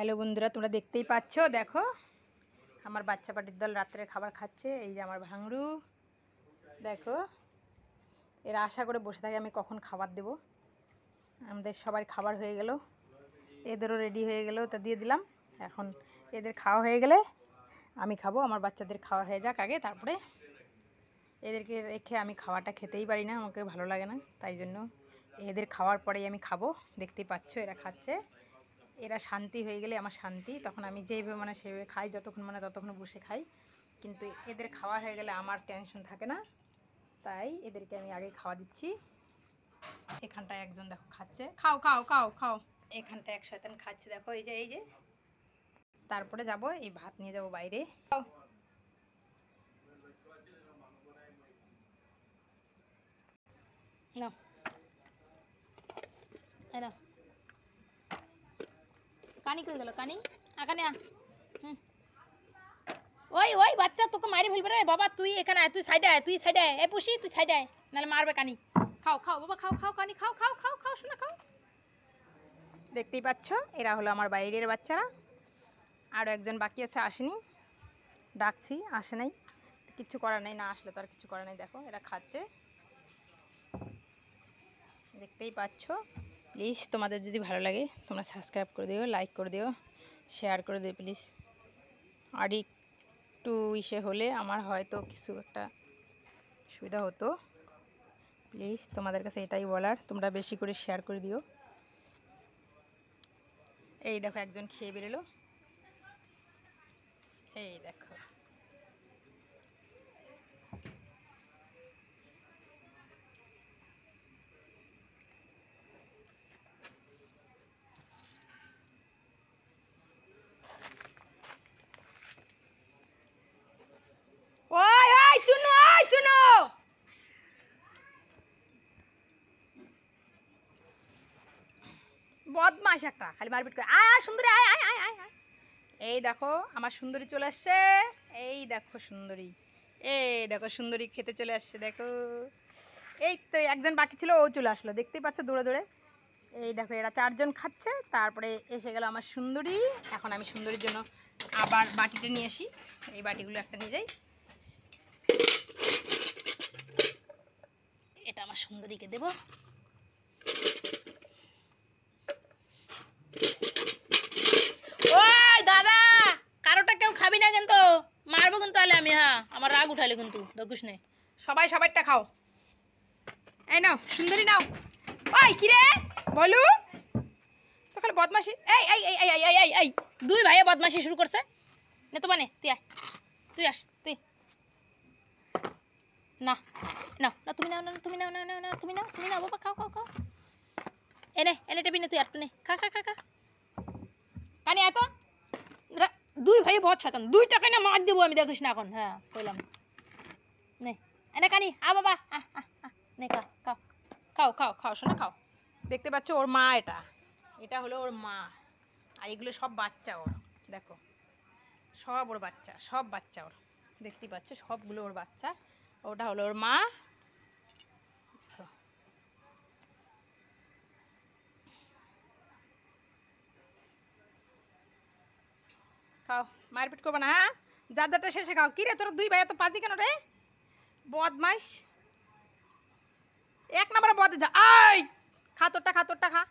Hello বন্ধুরা, তোমরা দেখতেই পাচ্ছ। দেখো আমার বাচ্চা পাটির দল রাত্রে খাবার খাচ্ছে। এই যে আমার ভাঙড়ু, দেখো এরা আশা করে বসে থাকে আমি কখন খাবার দেব। আমাদের সবার খাবার হয়ে গেল, এদেরও রেডি হয়ে গেল, তা দিয়ে দিলাম। এখন এদের খাওয়া হয়ে গেলে আমি খাবো। আমার বাচ্চাদের খাওয়া হয়ে যাক আগে, তারপরে এদেরকে রেখে আমি খাওয়াটা খেতেই পারি না, আমাকে ভালো লাগে না। তাই জন্য এদের খাওয়ার পরেই আমি খাবো। দেখতেই পাচ্ছ এরা খাচ্ছে। এরা শান্তি হয়ে গেলে আমার শান্তি, তখন আমি যেভাবে মানে সেভাবে খাই, যতক্ষণ মানে ততক্ষণ বসে খাই। কিন্তু এদের খাওয়া হয়ে গেলে আমার টেনশন থাকে না, তাই এদেরকে আমি আগে খাওয়া দিচ্ছি। এখানটায় একজন দেখো খাচ্ছে, খাও খাও খাও খাও। এখানটায় এক শয়তান খাচ্ছে, দেখো এই যে এই যে। তারপরে যাব এই ভাত নিয়ে যাব বাইরে। না না কানি কই গেল? কানি আকানে আ। ওই ওই বাচ্চা তোকে মারি ফেলবে রে বাবা। তুই এখানে আয়, তুই সাইডে আয়, তুই সাইডে আয়। এ পুষি তুই সাইডে আয়, নাহলে মারবে কানি। খাও খাও বাবা, খাও খাও কানি, খাও খাও খাও খাও শোনা খাও। দেখতেই পাচ্ছ এরা হলো আমার বাইরের বাচ্চারা। আরও একজন বাকি আছে, আসেনি, ডাকছি আসে নাই, কিচ্ছু করার নেই, না আসলে তো আর কিছু করার নেই। দেখো এরা খাচ্ছে, দেখতেই পাচ্ছ। প্লিজ তোমাদের যদি ভালো লাগে তোমরা সাবস্ক্রাইব করে দিও, লাইক করে দিও, শেয়ার করে দিও প্লিজ। আর একটু ইসে হলে আমার হয়তো কিছু একটা সুবিধা হতো। প্লিজ তোমাদের কাছে এটাই বলার, তোমরা বেশি করে শেয়ার করে দিও। এই দেখো একজন খেয়ে বেরোলো, এই দেখো। ওই ওই চুনু, ওই চুনু, বদমাশ একটা, খালি মারপিট করে। আয় আয় সুন্দরী, আয় আয় আয় আয় আয়। এই দেখো আমার সুন্দরী চলে আসছে। এই দেখো সুন্দরী, এই দেখো সুন্দরী খেতে চলে আসছে। দেখো এই তো একজন বাকি ছিল, ও চলে আসলো, দেখতেই পাচ্ছ দৌড়ে দৌড়ে। এই দেখো এরা চারজন খাচ্ছে, তারপরে এসে গেল আমার সুন্দরী। এখন আমি সুন্দরীর জন্য আবার বাটিটা নিয়ে আসি, এই বাটিগুলো একটা নিয়ে যাই। এটা আমার সুন্দরীকে দেব। ওই দাদা, কারোটা কেউ খাবি না কিন্তু, মারবো কিন্তু তাহলে আমি। হ্যাঁ আমার রাগ উঠালে কিন্তু, দেখিস নে। সবাই সবাইটা খাও। এই নাও সুন্দরী নাও। ওই কিরে বলু, তো খালি বদমাশি। এই এই এই এই এই এই এই দুই ভাইয়ে বদমাশি শুরু করছে। নে তো মানে তুই আয়, তুই আস তুই। না না না তুমি নাও, না তুমি নাও, না না না তুমি নাও, তুমি নাও বাবা, খাও খাও খাও। এনে এনে টেবি নে, তুই আর নে, খা খা খা খা। কানি আয় তো। দুই ভাই বহুত শয়তান, 2 টাকা না মার দেবো আমি, দেখিস না এখন। হ্যাঁ কইলাম নে এনে কানি আ বাবা, নে খা খাও খাও খাও খাও শোনা খাও। দেখতে পাচ্ছ ওর মা, এটা এটা হলো ওর মা, আর এগুলো সব বাচ্চা ওর। দেখো সব ওর বাচ্চা, সব বাচ্চা ওর, দেখতেই পাচ্ছ সবগুলো ওর বাচ্চা। ওটা হলো ওর মা। দেখো খাও, মারপিট করবো না। হ্যাঁ যার যারটা শেষে খাও। কি রে তোর দুই ভাই এত পাজি কেন রে? বদমাইশ, এক নম্বরে বদ যা। আই খা তোরটা, খা তোরটা খা।